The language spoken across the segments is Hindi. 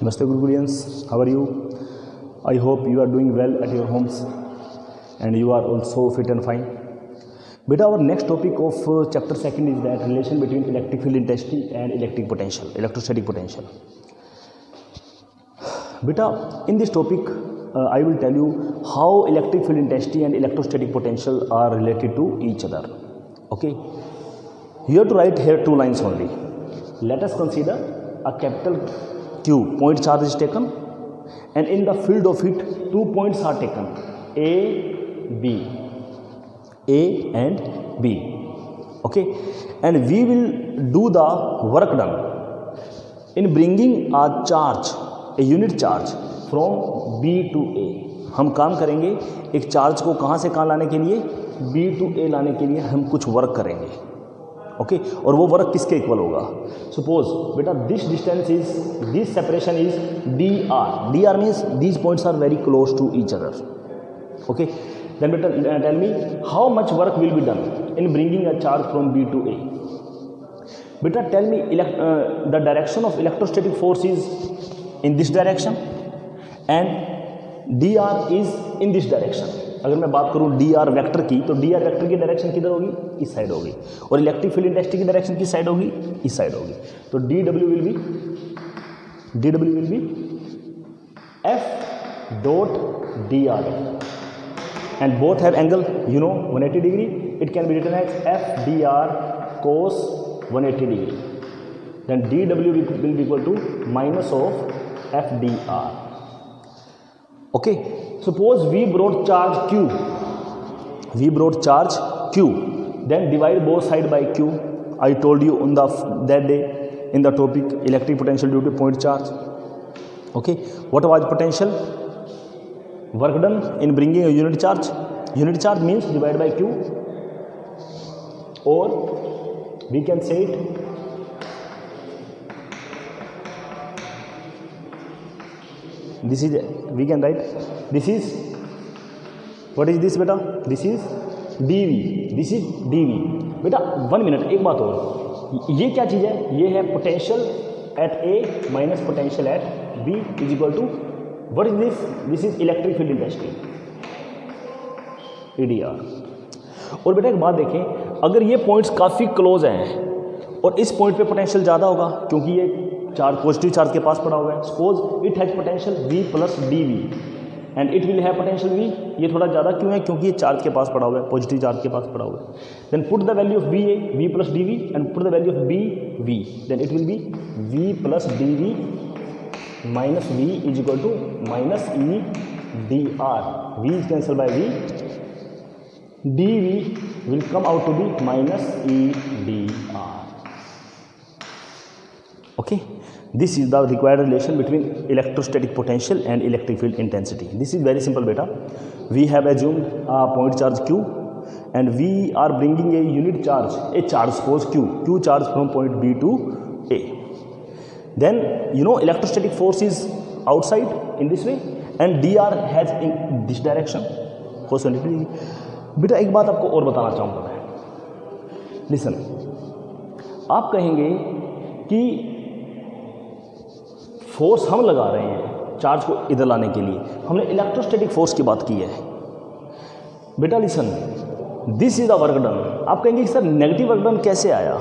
Namaste Gurgulians, how are you? I hope you are doing well at your homes and you are also fit and fine. Beta, our next topic of chapter 2 is that relation between electric field intensity and electrostatic potential. Beta, in this topic, I will tell you how electric field intensity and electrostatic potential are related to each other. Okay, you have to write here two lines only. Let us consider a capital Q, point charge is taken, and in the field of it, 2 points are taken, A and B. Okay, and we will do the work done in bringing a charge, a unit charge from B to A. हम काम करेंगे एक चार्ज को कहाँ से कहाँ लाने के लिए, B to A लाने के लिए हम कुछ वर्क करेंगे. ओके और वो वर्क किसके इक्वल होगा. सपोज बेटा this separation is D R means these points are very close to each other. Okay then बेटा tell me how much work will be done in bringing a charge from B to A. बेटा tell me the direction of electrostatic force is in this direction and D R is in this direction. अगर मैं बात करूं डी आर वैक्टर की, तो डी आर वैक्टर की डायरेक्शन किधर होगी, इस साइड होगी, और इलेक्ट्रिक फील्ड इंटेंसिटी की डायरेक्शन किस साइड होगी, इस साइड होगी. तो D W will be F dot D R and both have angle 180 degree. It can be written as F D R cos 180 degree. Then D W will be equal to minus of F D R. Okay, suppose we brought charge Q, then divide both side by Q. I told you on that day in the topic electric potential due to point charge. Okay, what was potential? Work done in bringing a unit charge. Unit charge means divide by Q, or we can say it this is, we can write this is, what is this beta, this is dV. बेटा 1 मिनट, एक बात और, ये क्या चीज़ है, ये है potential at A minus potential at B is equal to what is this is electric field intensity EDR. और बेटा एक बात देखें, अगर ये पॉइंट्स काफ़ी क्लोज हैं और इस पॉइंट पे पोटेंशियल ज़्यादा होगा क्योंकि ये चार्ज पॉजिटिव चार्ज के पास पड़ा हुआ है. Suppose it has potential V plus DV and it will have potential V. ये थोड़ा ज़्यादा क्यों है, क्योंकि ये चार्ज के पास पड़ा हुआ है, पॉजिटिव चार्ज के पास पड़ा हुआ है. Then put the value of VA V plus DV and put the value of BV. Then it will be V plus DV minus V is equal to minus EDR. V is cancel by V, DV will come out to be minus EDR. Okay, this is the required relation between electrostatic potential and electric field intensity. This is very simple beta. We have assumed a point charge Q and we are bringing a unit charge, a charge suppose Q charge from point B to A. Then electrostatic force is outside in this way and DR has in this direction cos 180 degree. बेटा एक बात आपको और बताना चाहूँगा मैं. लिसन, आप कहेंगे कि फोर्स हम लगा रहे हैं चार्ज को इधर लाने के लिए, हमने इलेक्ट्रोस्टैटिक फोर्स की बात की है. बेटा listen, this is the work done. आप कहेंगे कि सर नेगेटिव वर्क डन कैसे आया.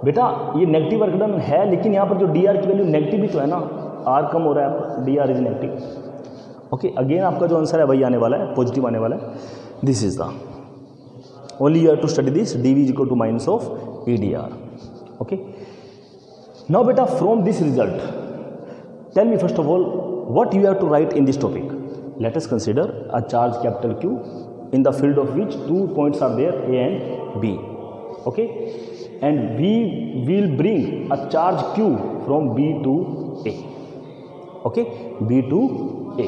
बेटा ये नेगेटिव वर्क डन है, लेकिन यहाँ पर जो डी आर की वैल्यू नेगेटिव भी तो है ना, आर कम हो रहा है आपका, D R is negative. Okay again आपका जो आंसर है वही आने वाला है, पॉजिटिव आने वाला है. This is the only you have to study this. dV is equal to minus of EDR. Okay. Now, beta, from this result, tell me first of all what you have to write in this topic. Let us consider a charge capital Q in the field of which 2 points are there, A and B. Okay, and we will bring a charge Q from B to A. Okay, B to A.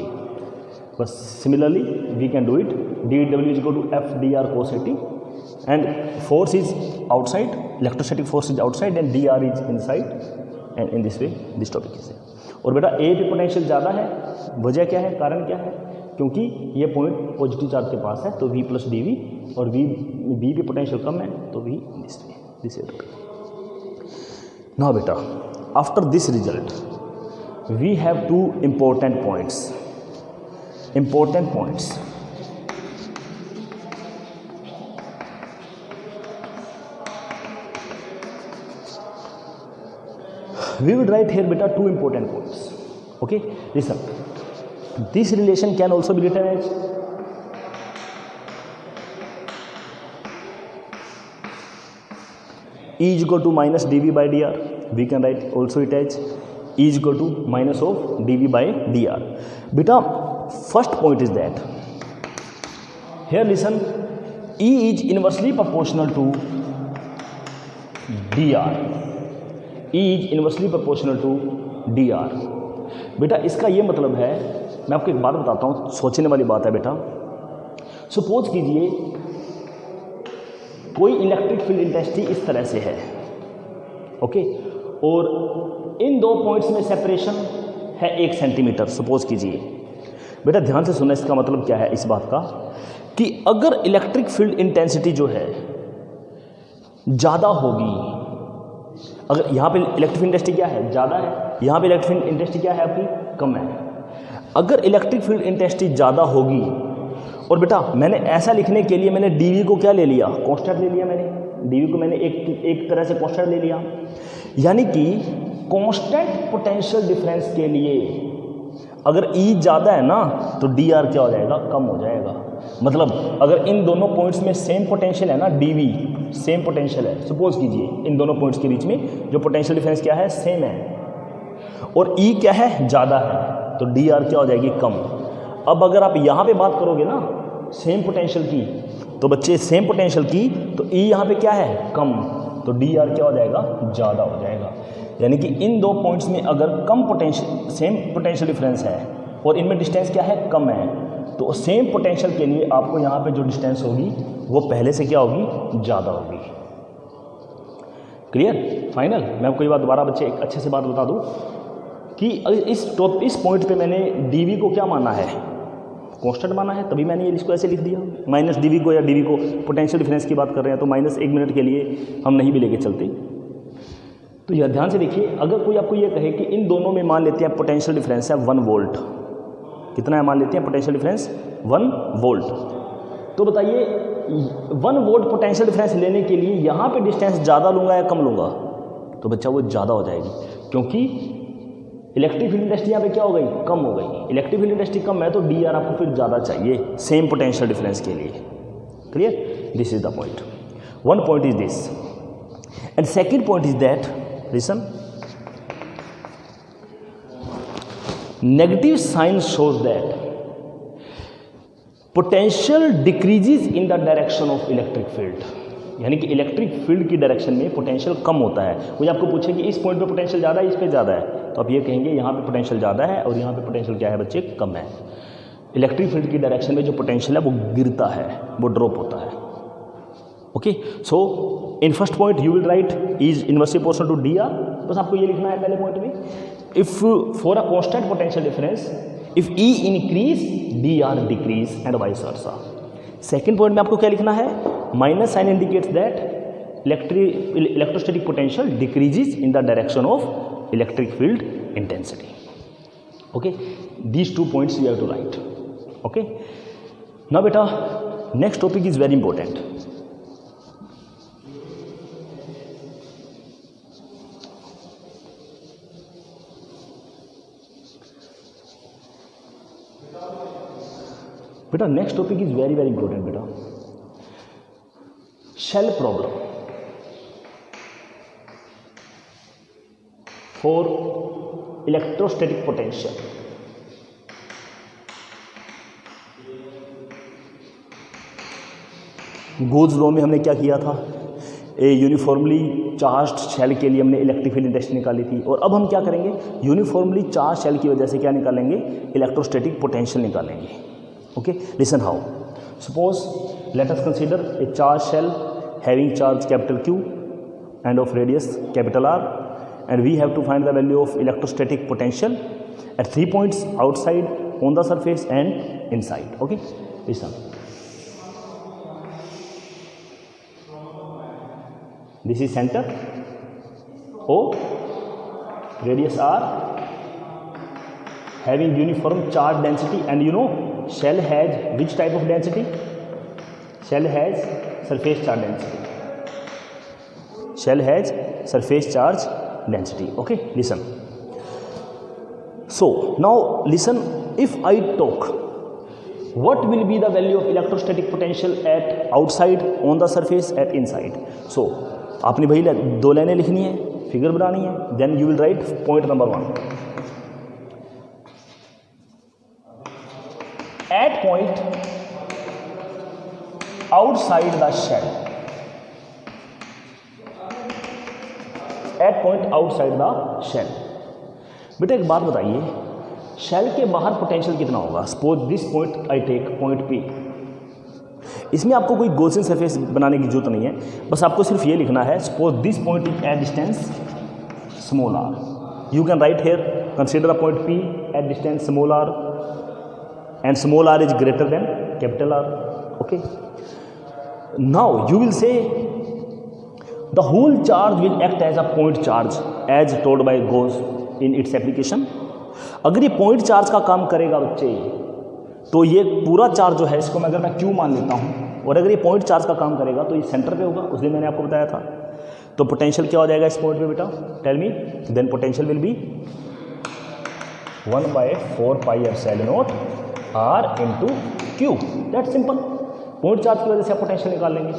But similarly we can do it. dW is equal to FDR cos 80 and force is outside, electrostatic force is outside and DR is inside, and in this way this topic is there. और बेटा A पे पोटेंशियल ज़्यादा है, वजह क्या है, कारण क्या है, क्योंकि ये पॉइंट पॉजिटिव चार्ज के पास है तो V प्लस DV, और B पे पोटेंशियल कम है तो V this way. Now beta, after this result we have two important points. We will write here beta two important points. Okay, listen. This relation can also be written as E is equal to minus dv by dr. We can write also it as E is equal to minus of dv by dr. Beta, first point is that here listen, E is inversely proportional to dr. E is inversely proportional to dr. बेटा इसका ये मतलब है, मैं आपको एक बात बताता हूँ, सोचने वाली बात है बेटा. सपोज कीजिए कोई इलेक्ट्रिक फील्ड इंटेंसिटी इस तरह से है, ओके, और इन दो पॉइंट्स में सेपरेशन है 1 सेंटीमीटर. सपोज कीजिए बेटा, ध्यान से सुनना, इसका मतलब क्या है इस बात का कि अगर इलेक्ट्रिक फील्ड इंटेंसिटी जो है ज़्यादा होगी, अगर यहाँ पे इलेक्ट्रिक फील्ड इंटेंसिटी क्या है, ज़्यादा है, यहाँ पे इलेक्ट्रिक फील्ड इंटेंसिटी क्या है आपकी, कम है. अगर इलेक्ट्रिक फील्ड इंटेंसिटी ज़्यादा होगी, और बेटा मैंने ऐसा लिखने के लिए मैंने dv को क्या ले लिया, कांस्टेंट ले लिया. मैंने dv को मैंने एक तरह से कांस्टेंट ले लिया, यानी कि कांस्टेंट पोटेंशियल डिफरेंस के लिए अगर E ज़्यादा है ना तो dr क्या हो जाएगा, कम हो जाएगा. मतलब अगर इन दोनों पॉइंट्स में सेम पोटेंशियल है ना, dv सेम पोटेंशियल है, सपोज कीजिए इन दोनों पॉइंट्स के बीच में जो पोटेंशियल डिफरेंस क्या है, सेम है, और E क्या है, ज़्यादा है, तो dr क्या हो जाएगी, कम. अब अगर आप यहाँ पे बात करोगे ना सेम पोटेंशियल की, तो बच्चे सेम पोटेंशियल की, तो E यहाँ पे क्या है, कम, तो dr क्या हो जाएगा, ज़्यादा हो जाएगा. यानी कि इन दो पॉइंट्स में अगर कम पोटेंशियल, सेम पोटेंशियल डिफरेंस है और इनमें डिस्टेंस क्या है, कम है, तो सेम पोटेंशियल के लिए आपको यहाँ पे जो डिस्टेंस होगी वो पहले से क्या होगी, ज़्यादा होगी. Clear, final. मैं आपको ये बात दोबारा बच्चे एक अच्छे से बात बता दूँ कि इस पॉइंट पे मैंने dv को क्या माना है, कांस्टेंट माना है, तभी मैंने ये इसको ऐसे लिख दिया. माइनस dv को, या dv को पोटेंशियल डिफरेंस की बात कर रहे हैं तो माइनस 1 मिनट के लिए हम नहीं भी लेके चलते. तो यह ध्यान से देखिए, अगर कोई आपको ये कहे कि इन दोनों में मान लेते हैं पोटेंशियल डिफरेंस है 1 वोल्ट, कितना है, मान लेते हैं पोटेंशियल डिफरेंस 1 वोल्ट, तो बताइए 1 वोल्ट पोटेंशियल डिफरेंस लेने के लिए यहाँ पे डिस्टेंस ज़्यादा लूँगा या कम लूँगा, तो बच्चा वो ज़्यादा हो जाएगी, क्योंकि इलेक्ट्रिक फील्ड इंटेंसिटी यहाँ पे क्या हो गई, कम हो गई. इलेक्ट्रिक फील्ड इंटेंसिटी कम है तो dr आपको फिर ज़्यादा चाहिए सेम पोटेंशियल डिफरेंस के लिए. Clear, this is the point. One point is this, and second point is that, listen, negative sign shows that potential decreases in the direction of electric field. यानी कि इलेक्ट्रिक फील्ड की डायरेक्शन में पोटेंशियल कम होता है. कोई आपको पूछे कि इस पॉइंट पे पोटेंशियल ज़्यादा है, इस पे ज़्यादा है, तो आप ये कहेंगे यहाँ पे पोटेंशियल ज़्यादा है और यहाँ पे पोटेंशियल क्या है बच्चे, कम है. इलेक्ट्रिक फील्ड की डायरेक्शन में जो पोटेंशियल है वो गिरता है, वो ड्रॉप होता है. Okay, so in first point you will write is inversely proportional to dr. बस आपको ये लिखना है पहले पॉइंट में, if for a constant potential difference if E increase dr decrease and vice versa. Second point में आपको क्या लिखना है, minus sign indicates that electrostatic potential decreases in the direction of electric field intensity. Okay, these 2 points you have to write. Okay, now beta next topic is very important. बेटा next topic is very very important बेटा, shell problem for electrostatic potential. Gauss law में हमने क्या किया था, ए यूनिफॉर्मली चार्ज्ड शेल के लिए हमने इलेक्ट्रिक फील्ड इंटेंसिटी निकाली थी, और अब हम क्या करेंगे, यूनिफॉर्मली चार्ज शेल की वजह से क्या निकालेंगे, इलेक्ट्रोस्टैटिक पोटेंशियल निकालेंगे. Okay, listen how. Suppose let us consider a charged shell having charge capital Q and of radius capital R, and we have to find the value of electrostatic potential at 3 points outside, on the surface and inside. Okay, listen. This is center O, radius R, having uniform charge density, and you know shell has which type of density? Shell has surface charge density. Shell has surface charge density. Okay, listen. So now listen, if I talk, what will be the value of electrostatic potential at outside, on the surface, at inside? So आपने भाई 2 लाइनें लिखनी है, फिगर बनानी है, then you will write point number 1. At point outside the shell, at point outside the shell. बेटा एक बात बताइए, शेल के बाहर पोटेंशियल कितना होगा? Suppose this point I take point P. इसमें आपको कोई गॉसियन सरफेस बनाने की जरूरत नहीं है, बस आपको सिर्फ ये लिखना है suppose this point is at distance small R. You can write here consider a point P at distance small R and small R is greater than capital R. Okay, now you will say the whole charge will act as a point charge as told by Gauss in its application. अगर ये पॉइंट चार्ज का काम करेगा बच्चे, तो ये पूरा चार्ज जो है इसको मैं अगर मैं क्यू मान लेता हूँ, और अगर ये पॉइंट चार्ज का काम करेगा तो ये सेंटर पे होगा. उस दिन मैंने आपको बताया था. तो पोटेंशियल क्या हो जाएगा इस पॉइंट पे बेटा? Tell me. Then potential will be 1/4 pi epsilon naught R into Q. That simple. Point charge की वजह से आप पोटेंशियल निकाल लेंगे.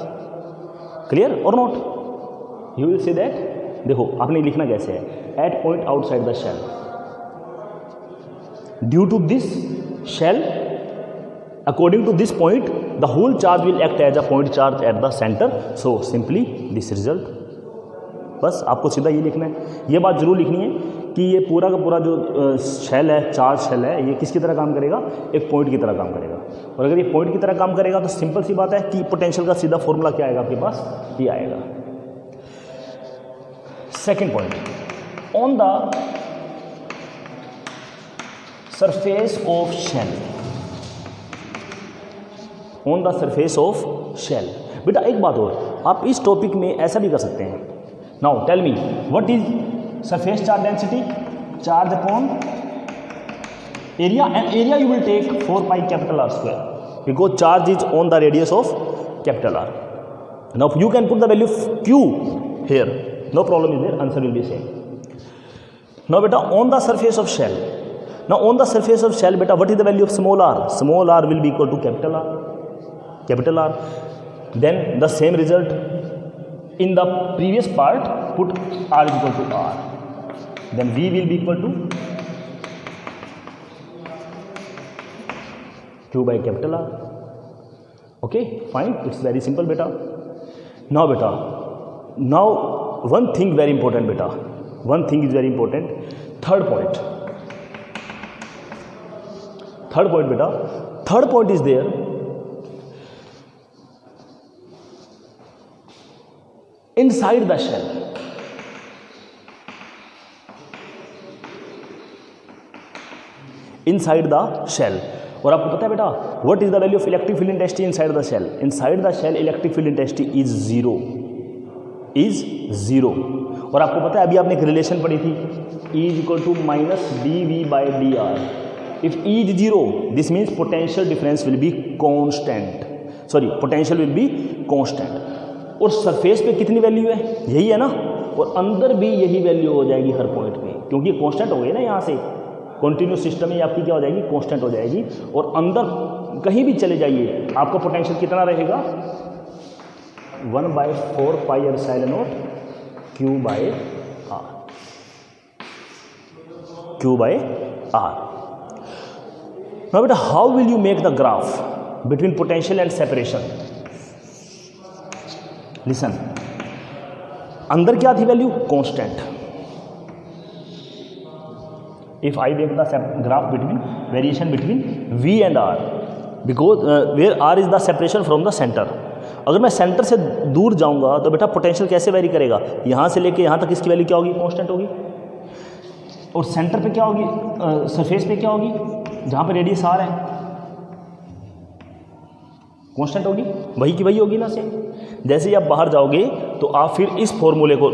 क्लियर और not? You will see that. देखो आपने लिखना कैसे है, at point outside the shell, due to this shell, according to this point, the whole charge will act as a point charge at the center. So simply this result. बस आपको सीधा ये लिखना है. ये बात जरूर लिखनी है कि ये पूरा का पूरा जो शेल है, चार्ज शेल है, ये किसकी तरह काम करेगा? एक पॉइंट की तरह काम करेगा. और अगर ये पॉइंट की तरह काम करेगा तो सिंपल सी बात है कि पोटेंशियल का सीधा फॉर्मूला क्या आएगा आपके पास? ये आएगा. Second point, on the surface of shell, on the surface of shell. बेटा एक बात और, आप इस टॉपिक में ऐसा भी कर सकते हैं. Now tell me what is surface charge density? Charge upon area, and area you will take 4 pi capital R square, because charge is on the radius of capital R. Now you can put the value Q here, no problem is there, answer will be same. Now बेटा on the surface of shell, now on the surface of shell beta, what is the value of small r? Small r will be equal to capital R, capital R. Then the same result in the previous part, put r is equal to r, then v will be equal to q by capital R. Okay, fine, it's very simple beta. Now beta, now one thing very important beta, one thing is very important. Third point beta, third point is there. Inside the shell, inside the shell. और आपको पता है बेटा what is the value of electric field intensity inside the shell? Inside the shell electric field intensity is zero, is zero. और आपको पता है अभी आपने एक रिलेशन पढ़ी थी, E is equal to minus dV by dr. If E is 0, this means potential difference will be constant. Sorry, potential will be constant. और सरफेस पे कितनी वैल्यू है? यही है ना. और अंदर भी यही वैल्यू हो जाएगी हर पॉइंट पे, क्योंकि कांस्टेंट हो गई ना. यहाँ से कॉन्टिन्यूस सिस्टम में आपकी क्या हो जाएगी? कांस्टेंट हो जाएगी. और अंदर कहीं भी चले जाइए आपका पोटेंशियल कितना रहेगा? 1/4 pi epsilon naught Q by R, Q by R. Now beta, how will you make the graph between potential and separation? Listen, अंदर क्या थी value? Constant. If I make the graph between variation between V and R, because where R is the separation from the center. अगर मैं सेंटर से दूर जाऊंगा तो बेटा पोटेंशियल कैसे वेरी करेगा? यहाँ से लेके यहाँ तक इसकी वैल्यू क्या होगी? कांस्टेंट होगी. और सेंटर पे क्या होगी? सरफेस पे क्या होगी? जहाँ पे रेडियस आर है कांस्टेंट होगी, वही की वही होगी ना. से जैसे ही आप बाहर जाओगे तो आप फिर इस फॉर्मूले को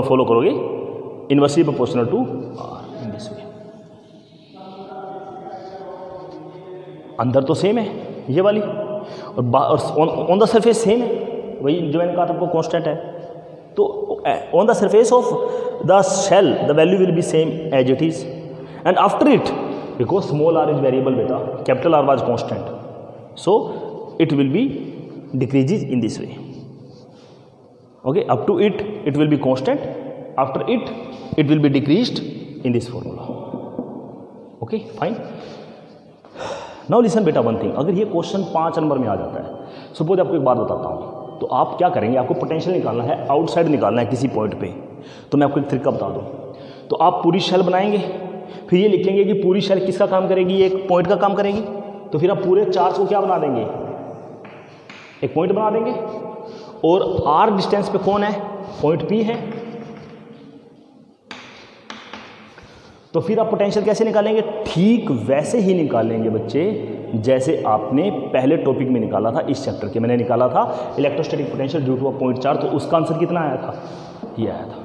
फॉलो करोगे, inversely proportional to R, in this way. अंदर तो सेम है ये वाली, और ऑन द सरफेस सेम है, वही जो मैंने कहा था आपको कांस्टेंट है। तो on the surface of the shell the value will be same as it is, and after it because small R is variable बेटा, capital R was constant, so it will be decreases in this way. Okay, up to it will be constant, after it will be decreased in this formula. Okay fine. Now listen बेटा वन थिंग, अगर ये क्वेश्चन 5 नंबर में आ जाता है, सपोज आपको एक बात बताता हूँ, तो आप क्या करेंगे, आपको पोटेंशियल निकालना है, आउटसाइड निकालना है किसी पॉइंट पे, तो मैं आपको एक तरीका बता दूँ। तो आप पूरी शेल बनाएंगे, फिर ये लिखेंगे कि पूरी शेल किसका काम करेगी, एक पॉइंट का काम करेगी, तो फिर आप पूरे चार्ज को क्या बना देंगे, एक पॉइंट बना देंगे, और आर डिस्टेंस पे कौन है, पॉइंट पी है। तो फिर आप पोटेंशियल कैसे निकालेंगे, ठीक वैसे ही निकालेंगे बच्चे जैसे आपने पहले टॉपिक में निकाला था, इस चैप्टर के मैंने निकाला था electrostatic potential due to a point charge, तो उसका आंसर कितना आया था, ये आया था।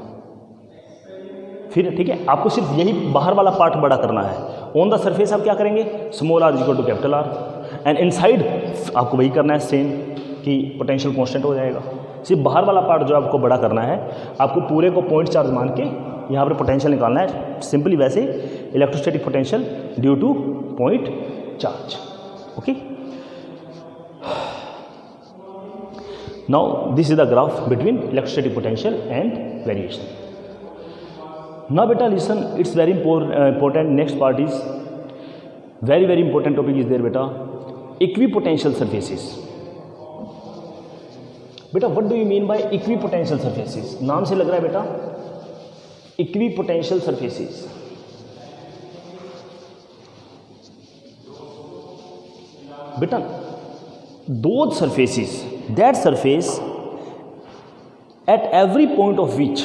फिर ठीक है, आपको सिर्फ यही बाहर वाला पार्ट बड़ा करना है। ऑन द सरफेस आप क्या करेंगे, small R equal to capital R, and inside आपको वही करना है सेम, कि पोटेंशियल कांस्टेंट हो जाएगा। सिर्फ बाहर वाला पार्ट जो आपको बड़ा करना है, आपको पूरे को पॉइंट चार्ज मान के यहाँ पर पोटेंशियल निकालना है, सिंपली वैसे electrostatic potential due to point charge. Okay, now this is the graph between electrostatic potential and variation. Now बेटा listen, it's very important, next part is very important topic is there बेटा, इक्विपोटेंशियल सरफेसेस। बेटा what do you mean by equipotential surfaces, नाम से लग रहा है बेटा इक्विपोटेंशियल सरफेसेस। बेटा those surfaces, that surface at every point of which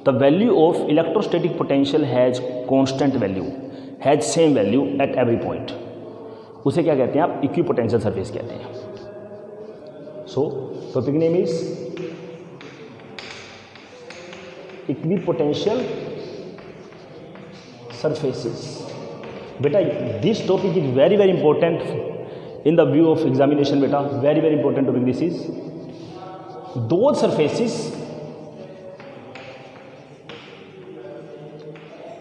the value of electrostatic potential has constant value, has same value at every point, उसे क्या कहते हैं आप, इक्विपोटेंशियल सरफेस कहते हैं। So topic name is equipotential surfaces. बेटा this topic is very important in the view of examination beta, very important topic this is। those surfaces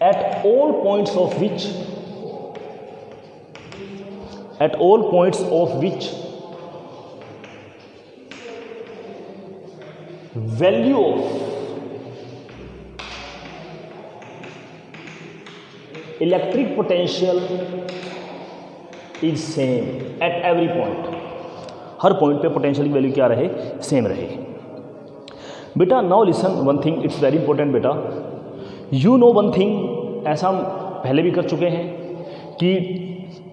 at all points of which value of electric potential is same at every point, her point पे पोटेंशियल की वैल्यू क्या रहे, सेम रहे। बेटा now listen one thing, it's very important बेटा, यू नो वन थिंग, ऐसा हम पहले भी कर चुके हैं कि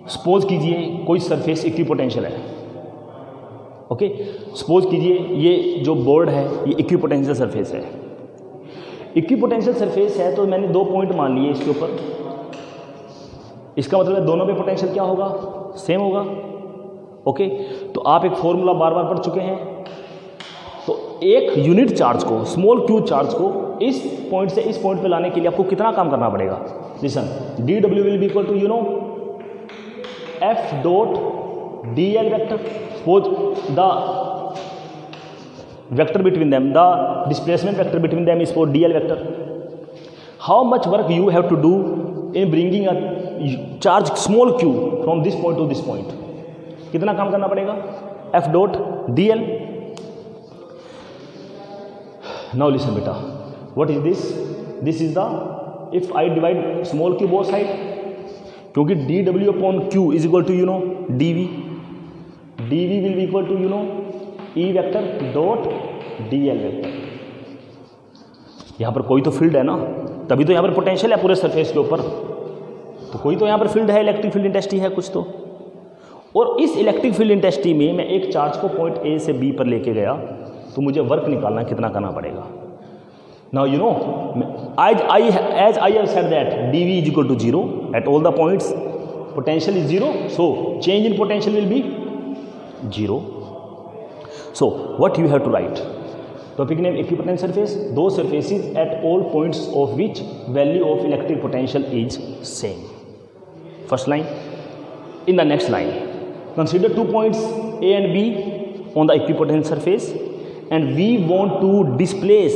सपोज कीजिए कोई सरफेस इक्विपोटेंशियल है। ओके, सपोज कीजिए ये जो बोर्ड है ये इक्विपोटेंशियल सरफेस है। इक्विपोटेंशियल सरफेस है तो मैंने 2 पॉइंट मान लिए इसके ऊपर, इसका मतलब है दोनों पे पोटेंशियल क्या होगा, सेम होगा। ओके, तो आप एक फॉर्मूला बार पढ़ चुके हैं। तो एक यूनिट चार्ज को, स्मॉल क्यू चार्ज को इस पॉइंट से इस पॉइंट पे लाने के लिए आपको कितना काम करना पड़ेगा, listen, D W will be equal to you know F dot D L vector, suppose the vector between them, the displacement vector between them is for D L vector. How much work you have to do in bringing a charge small Q from this point to this point, कितना काम करना पड़ेगा, F dot D L. Now listen बेटा, what is this, this is the, if I divide small Q both side, क्योंकि D W upon Q is equal to you know D V, D V will be equal to you know E vector dot D L vector. यहाँ पर कोई तो फील्ड है ना, तभी तो यहाँ पर पोटेंशियल है पूरे सरफेस के ऊपर, तो कोई तो यहाँ पर फील्ड है, इलेक्ट्रिक फील्ड इंटेंसिटी है कुछ तो। और इस इलेक्ट्रिक फील्ड इंटेंसिटी में मैं एक चार्ज को पॉइंट ए से बी पर लेके गया, तो मुझे वर्क निकालना कितना करना पड़ेगा। Now you know as I have said that D V is equal to 0 at all the points, potential is 0, so change in potential will be 0। So what you have to write, topic name equipotential surface, दो surfaces at all points of which value of electric potential is same. First line, in the next line Consider 2 points A and B on the equipotential surface, and we want to displace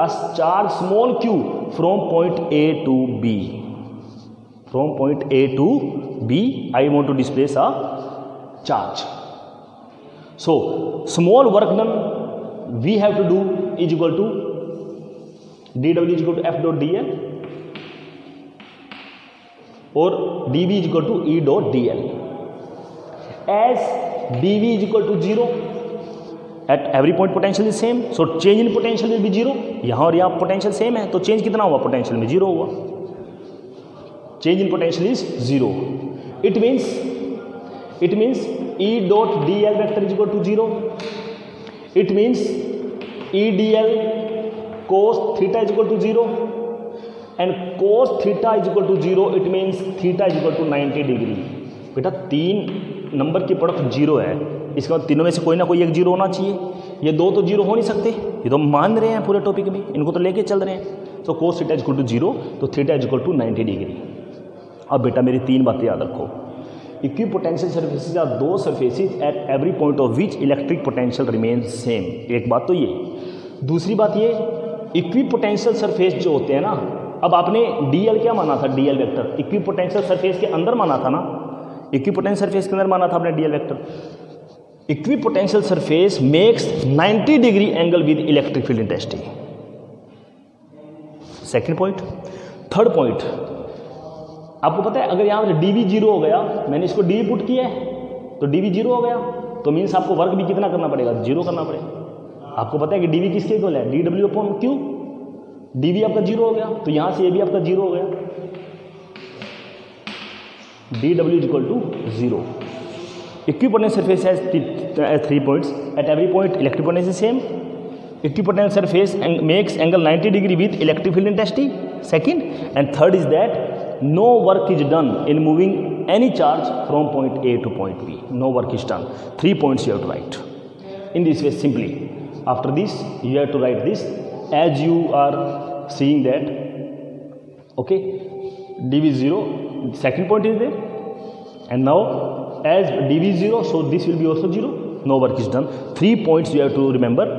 a charge small q from point A to B. From point A to B, I want to displace a charge. So small work done we have to do is equal to dW is equal to F dot dl, or dV is equal to E dot dl. As dV is equal to 0, at every point potential is same, so change in potential will be 0. यहाँ और यहाँ पोटेंशियल सेम है, तो चेंज कितना हुआ? पोटेंशियल में 0 हुआ. Change in potential is 0. It means E dot dl vector is equal to 0. It means E dl cos theta is equal to 0, and cos theta is equal to 0. It means theta is equal to 90 degree. बेटा 3 नंबर की प्रोडक्ट 0 है, इसके बाद तीनों में से कोई ना कोई एक 0 होना चाहिए. ये 2 तो 0 हो नहीं सकते, ये तो मान रहे हैं पूरे टॉपिक में, इनको तो लेके चल रहे हैं. तो cos theta is equal to 0, तो theta is equal to 90 degree. अब बेटा मेरी 3 बातें याद रखो. Equipotential surfaces are those surfaces at every point of which electric potential remains same. एक बात तो ये. दूसरी बात ये, इक्विपोटेंशियल सरफेस जो होते हैं ना, अब आपने डीएल क्या माना था? डीएल वेक्टर इक्विपोटेंशियल सरफेस के अंदर माना था ना, इक्विपोटेंशियल सरफेस के अंदर माना था आपने DL vector. Equipotential surface makes 90 degree angle with electric field intensity. Second point. Third point, आपको पता है अगर यहाँ डी वी 0 हो गया, मैंने इसको डी पुट किया है तो डी वी 0 हो गया, तो मीन्स आपको वर्क भी कितना करना पड़ेगा? 0 करना पड़ेगा. आपको पता है कि डी वी किसके इक्वल है? D W upon Q. D V आपका 0 हो गया, तो यहाँ से ये भी आपका 0 हो गया. D W is equal to 0. Equipotential surface has 3 points. At every point electric potential is same. Equipotent surface makes angle 90 degree with electric field intensity. Second, and third is that no work is done in moving any charge from point A to point B. No work is done. 3 points you have to write in this way simply. After this you have to write this as you are seeing that. Okay, dV is 0. Second point is there, and now as dV is 0, so this will be also 0. No work is done. 3 points you have to remember.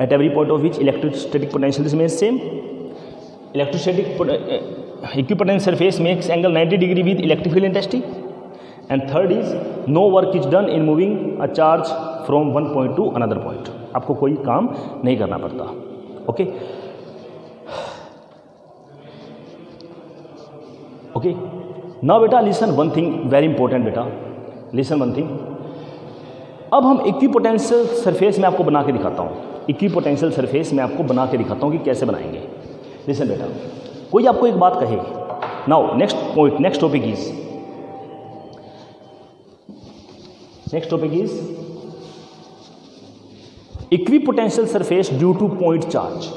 At every point of which electrostatic potential remains same. Electrostatic equipotential surface makes angle 90 degree with electric field intensity. And third is no work is done in moving a charge from one point to another point. आपको कोई काम नहीं करना पड़ता. Okay. Okay. Now बेटा listen one thing very important बेटा. Listen one thing. अब हम इक्विपोटेंशियल सरफेस में आपको बना के दिखाता हूँ. इक्विपोटेंशियल सरफेस में आपको बना के दिखाता हूँ कि कैसे बनाएंगे. लिसन बेटा, कोई आपको एक बात कहे. Now next point, next topic is equipotential surface due to point charge.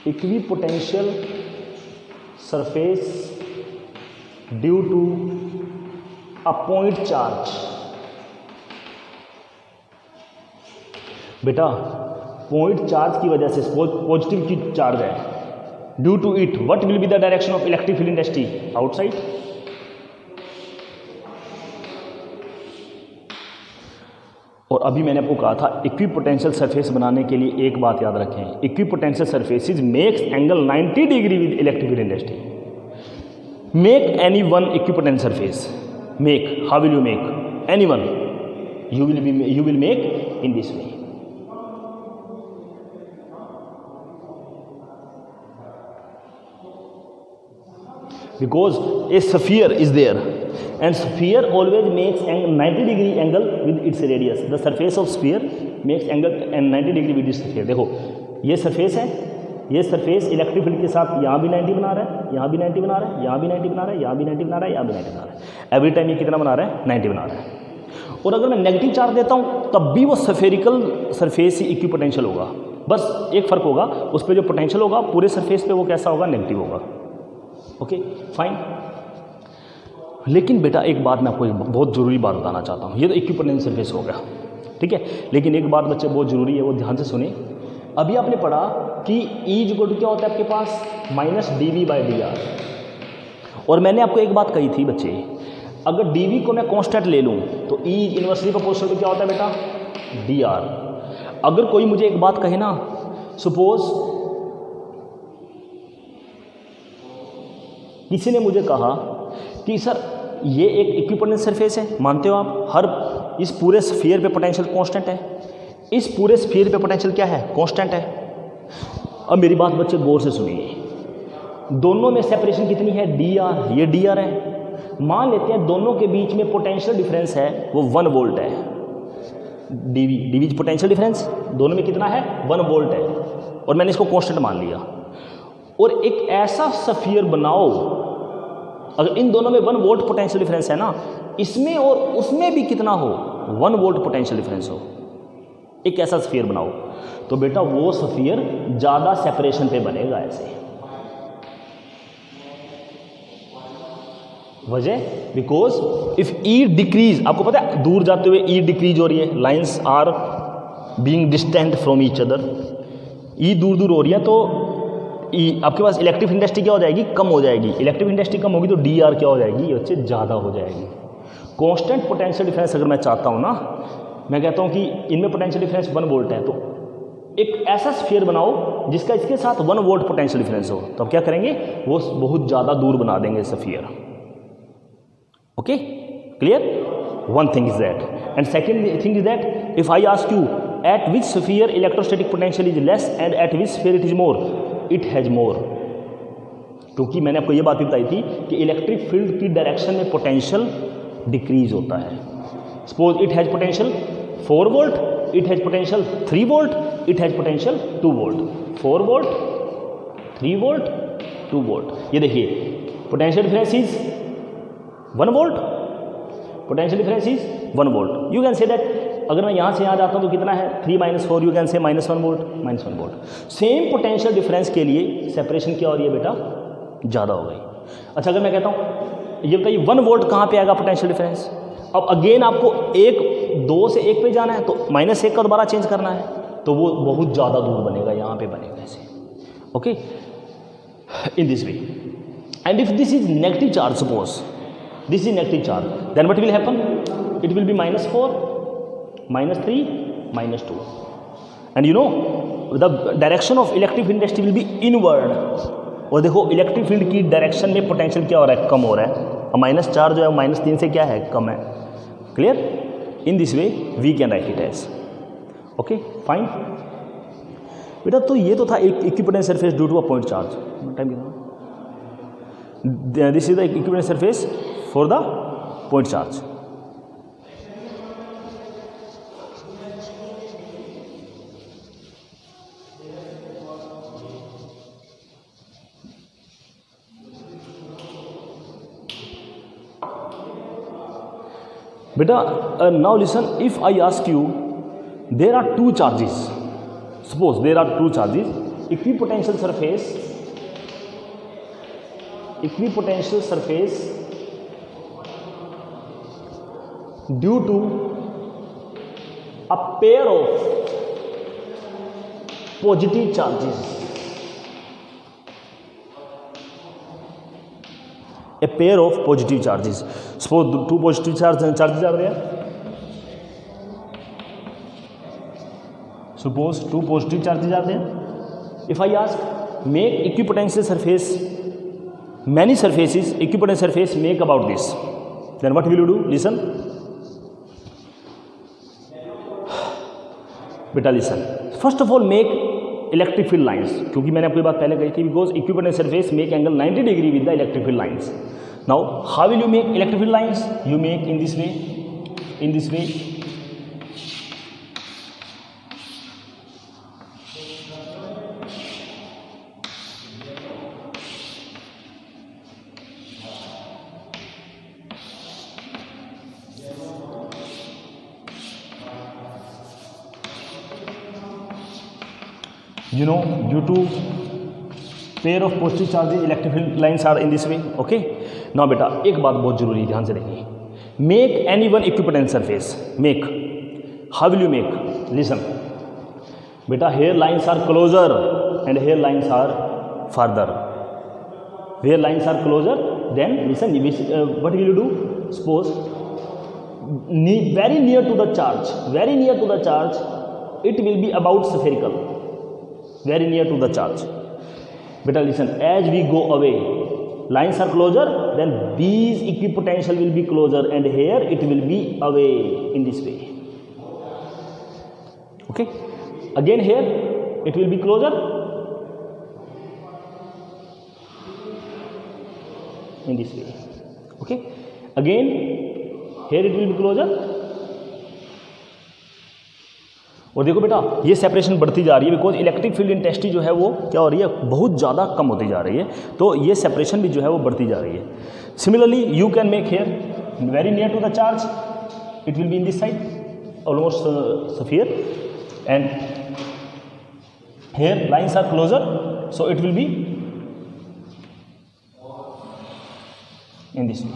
Equipotential surface due to a point charge. बेटा पॉइंट चार्ज की वजह से पॉजिटिव की चार्ज है. Due to it what will be the direction of electric field intensity? Outside. और अभी मैंने आपको कहा था इक्विपोटेंशियल सरफेस बनाने के लिए एक बात याद रखें, equipotential surfaces makes angle 90 degree with electric field intensity. Make any one equipotential surface. Make, how will you make? Anyone. You will make in this way. Because a sphere is there, and sphere always makes 90 degree angle with its radius. The surface of sphere makes angle 90 degree with its sphere. देखो ये सरफेस है, ये सरफेस इलेक्ट्रिक फील्ड के साथ यहाँ भी 90 बना रहा है, यहाँ भी 90 बना रहा है, यहाँ भी 90 बना रहा है, यहाँ भी 90 बना रहा है, यहाँ भी 90 बना रहा है. एवरी टाइम ये कितना बना रहा है? 90 बना रहा है. और अगर मैं नेगेटिव चार्ज देता हूँ तब भी वो स्फेरिकल सरफेस ही इक्विपोटेंशियल होगा. बस एक फ़र्क होगा, उस पर जो पोटेंशियल होगा पूरे सरफेस पे वो कैसा होगा? नेगेटिव होगा. Okay fine. लेकिन बेटा एक बात मैं आपको बहुत ज़रूरी बात बताना चाहता हूँ. ये तो इक्विपोटेंशियल सरफेस हो गया, ठीक है. लेकिन एक बात बच्चे बहुत ज़रूरी है, वो ध्यान से सुने. अभी आपने पढ़ा कि E इक्वल टू क्या होता है आपके पास? Minus D V by D R. और मैंने आपको एक बात कही थी बच्चे, अगर dv को मैं कांस्टेंट ले लूँ तो E इनवर्सली प्रोपोर्शनल तो क्या होता है बेटा, dr। अगर कोई मुझे एक बात कहे ना, सपोज किसी ने मुझे कहा कि सर ये एक इक्विपोटेंशियल सरफेस है, मानते हो आप, हर इस पूरे स्फीयर पे पोटेंशियल कांस्टेंट है, इस पूरे स्फीयर पे पोटेंशियल क्या है, कांस्टेंट है। अब मेरी बात बच्चे गौर से सुनिए, दोनों में सेपरेशन कितनी है, dr, ये dr है। मान लेते हैं दोनों के बीच में पोटेंशियल डिफरेंस है वो 1 वोल्ट है, dv पोटेंशियल डिफरेंस दोनों में कितना है, 1 वोल्ट है, और मैंने इसको कांस्टेंट मान लिया। और एक ऐसा स्फीयर बनाओ, अगर इन दोनों में 1 वोल्ट पोटेंशियल डिफरेंस है ना, इसमें और उसमें भी कितना हो, 1 वोल्ट पोटेंशियल डिफरेंस हो, एक ऐसा स्फीयर बनाओ, तो बेटा वो स्फीयर ज़्यादा सेपरेशन पे बनेगा। ऐसे वजह, बिकॉज इफ ई डिक्रीज, आपको पता है दूर जाते हुए ई डिक्रीज हो रही है, lines are being distant from each other, E दूर दूर हो रही है, तो ई आपके पास इलेक्ट्रिक इंडस्ट्री क्या हो जाएगी, कम हो जाएगी। इलेक्ट्रिक इंडस्ट्री कम होगी तो डी आर क्या हो जाएगी, ये बच्चे ज़्यादा हो जाएगी। कांस्टेंट पोटेंशियल डिफरेंस अगर मैं चाहता हूँ ना, मैं कहता हूँ कि इनमें पोटेंशियल डिफरेंस 1 वोल्ट है, तो एक ऐसा स्फीयर बनाओ जिसका इसके साथ 1 वोल्ट पोटेंशियल डिफरेंस हो, तो अब क्या करेंगे, वो बहुत ज़्यादा दूर बना देंगे sphere. Okay, clear? One thing is that, and second thing is that if I ask you eight which sphere electrostatic potential is less and eight which sphere it is more, it has more. क्योंकि मैंने आपको ये बात भी बताई थी कि इलेक्ट्रिक फील्ड की डायरेक्शन में पोटेंशियल डिक्रीज होता है। Suppose it has potential 4 volt, it has potential 3 volt, it has potential 2 volt, 4 volt, 3 volt, 2 volt. ये देखिए potential difference is 1 volt, potential difference is 1 volt. You can say that अगर मैं यहाँ से यहाँ जाता हूँ तो कितना है 3 - 4, you can say -1 volt, -1 volt. Same potential difference के लिए सेपरेशन क्या हो रही है बेटा, ज़्यादा हो गई। अच्छा, अगर मैं कहता हूँ ये बताइए 1 वोल्ट कहाँ पे आएगा पोटेंशियल डिफरेंस, अब अगेन आपको 2 से 1 पे जाना है तो -1 का दोबारा चेंज करना है, तो वो बहुत ज़्यादा दूर बनेगा, यहाँ पे बनेगा ऐसे। Okay, in this way. And if this is negative charge, suppose this is negative charge, then what will happen, it will be -4, -3, -2, and you know the direction of electric field industry will be inward। और देखो इलेक्ट्रिक फील्ड की डायरेक्शन में पोटेंशियल क्या हो रहा है, कम हो रहा है, और -4 जो है -3 से क्या है, कम है। Clear? In this way we can write it as. Okay, fine बेटा। तो ये तो था एक equipotential surface due to a point charge. Time कितना? This is the equipotential surface for the point charge। beta now listen, if I ask you there are 2 charges, suppose there are 2 charges, equipotential surface due to a pair of positive charges, a pair of positive charges, suppose 2 positive charges are there, suppose 2 positive charges are there, if I ask make equipotential surface, many surfaces equipotential surface make about this, then what will you do? Listen बेटा, listen, first of all make electric field lines, क्योंकि मैंने आपको ये बात पहले कही थी, because equipotential surface make angle 90 degree with the electric field lines. Now how will you make electric field lines? You make in this way, you know, due to pair of positive charges electric field lines are in this way। okay, now बेटा एक बात बहुत जरूरी है, ध्यान से देखिए, make any one equipotential surface, make, how will you make? listen बेटा, here lines are closer and here lines are farther, where lines are closer, then listen, what will you do? suppose very near to the charge, it will be about spherical, very near to the charge. Beta listen, as we go away, lines are closer, then these equipotential will be closer, and here it will be away in this way. Okay, again here it will be closer in this way. Okay, again here it will be closer. और देखो बेटा ये सेपरेशन बढ़ती जा रही है, बिकॉज इलेक्ट्रिक फील्ड इंटेंसिटी जो है वो क्या हो रही है, बहुत ज़्यादा कम होती जा रही है, तो ये सेपरेशन भी जो है वो बढ़ती जा रही है. Similarly you can make here very near to the charge, it will be in this side almost sphere, and here lines are closer, so it will be in this way,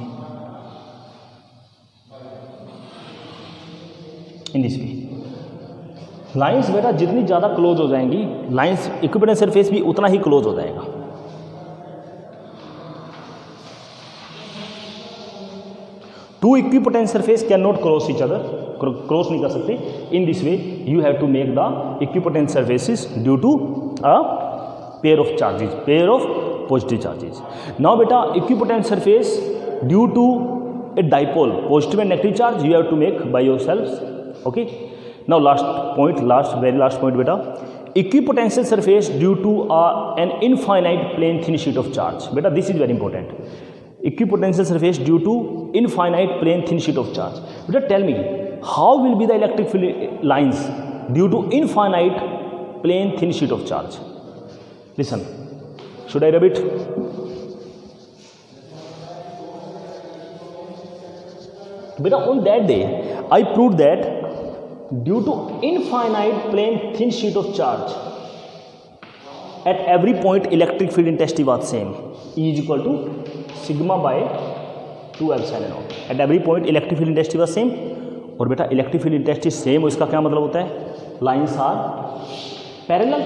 in this way. Lines बेटा जितनी ज़्यादा क्लोज हो जाएंगी, लाइंस इक्विपोटेंट सरफेस भी उतना ही क्लोज हो जाएगा. Two equipotent surface can not cross each other, cross नहीं कर सकते. In this way you have to make the equipotent surfaces due to a pair of charges, pair of positive charges. Now बेटा equipotent surface due to a dipole, positive and negative charge you have to make by yourself. Okay, now very last point beta, equipotential surface due to an infinite plane thin sheet of charge. Beta this is very important, equipotential surface due to infinite plane thin sheet of charge. Beta tell me, how will be the electric field lines due to infinite plane thin sheet of charge? Listen, should I rub it? Beta on that day I proved that due to infinite plane thin sheet of charge, at every point electric field intensity was same, E is equal to sigma by 2 epsilon naught. At every point electric field intensity was same. और बेटा इलेक्ट्रिक फील्ड इंटेंसिटी सेम, इसका क्या मतलब होता है, लाइंस आर पैरेलल.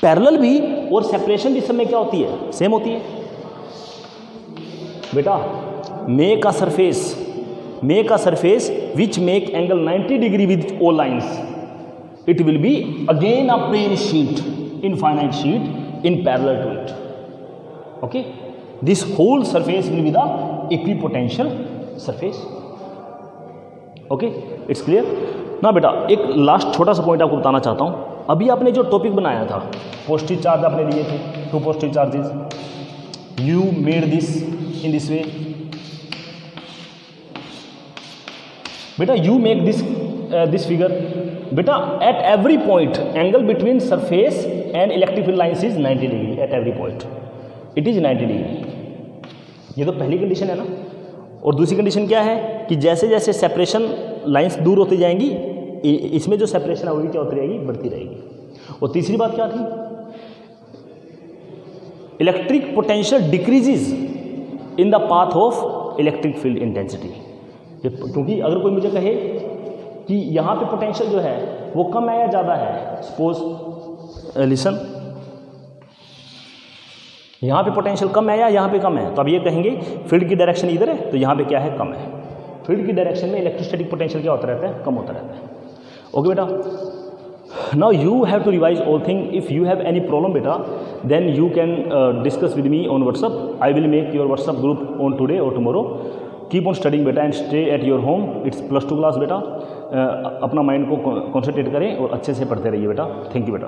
पैरेलल भी और सेपरेशन भी समय क्या होती है, सेम होती है. बेटा make a surface which make angle 90 degree with all lines, it will be again a plane sheet, infinite sheet in parallel to it. Okay, this whole surface will be the equipotential surface. Okay, it's clear. ना बेटा एक लास्ट छोटा सा पॉइंट आपको बताना चाहता हूँ. अभी आपने जो टॉपिक बनाया था, पॉजिटिव चार्ज आपने लिए थे, 2 positive charges, you made this in this way. Beta you make this figure. Beta at every point angle between surface and electric field lines is 90 degree. At every point it is 90 degree. ये तो पहली कंडीशन है ना. और दूसरी कंडीशन क्या है कि जैसे जैसे सेपरेशन लाइंस दूर होती जाएंगी, इसमें जो सेपरेशन है वो भी क्या होती रहेगी, बढ़ती रहेगी. और तीसरी बात क्या थी, electric potential decreases in the path of electric field intensity. क्योंकि अगर कोई मुझे कहे कि यहाँ पे पोटेंशियल जो है वो कम है या ज़्यादा है, सपोज लिसन, यहाँ पे पोटेंशियल कम है या यहाँ पे कम है, तो अब ये कहेंगे फील्ड की डायरेक्शन इधर है तो यहाँ पे क्या है, कम है. फील्ड की डायरेक्शन में इलेक्ट्रोस्टैटिक पोटेंशियल क्या होता रहता है, कम होता रहता है. ओके बेटा, now you have to revise all thing. If you have any problem बेटा, then you can discuss with me on WhatsApp. I will make your WhatsApp group on today और टुमारो. कीप ऑन स्टडिंग बेटा and stay at your home. It's +2 class बेटा. अपना माइंड को कॉन्सेंट्रेट करें और अच्छे से पढ़ते रहिए बेटा. थैंक यू बेटा.